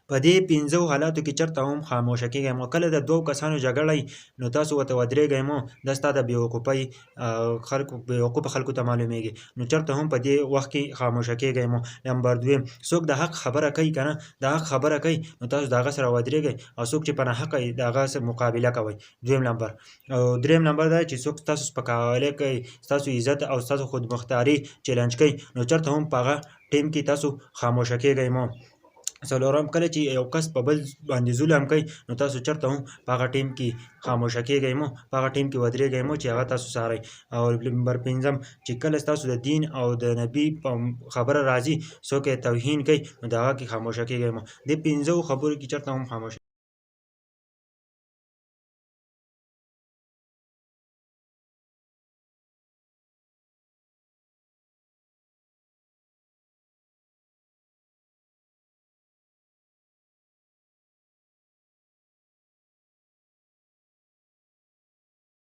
په دې 15 حالاتو کې چېرته هم خاموشه کېږئ مو. کله د 2 کسانو جګړه وي نو تاسو ورته ودرېږئ مو، دا ستا د بېوقوفۍ بېوقوفه خلکو ته معلومیږي، نو چېرته هم په دې وخت کې خاموشه کېږئ مو. نمبر دویم، څوک د حق خبره کوي که نه، د حق خبره کوي نو تاسو د هغه سره ودرېږئ، او څوک چې په ناحقه وي د هغه سره مقابله کوئ. دویم نمبر. او درېیم نمبر دا چې څوک ستاسو سپکاوی کوي، ستاسو عزت او ستاسو خودمختاري چیلنج کوي، نو چېرته هم په هغه ټیم کې تاسو خاموشه کېږئ مو. څلورم، کله چې یو کس په بل باندې ظلم کوي نو تاسو چېرته هم په هغه ټیم کې خاموشه کېږئ مو، په هغه ټیم کې ودرېږئ مو چې هغه تاسو څارئ. او نمبر پنځم، چې کله ستاسو د دین او د نبي په خبره راځي څوک یې توهین کوي نو د هغه کې خاموشه کېږئ مو. دې 15 خبرو کې چېرته هم خاموشه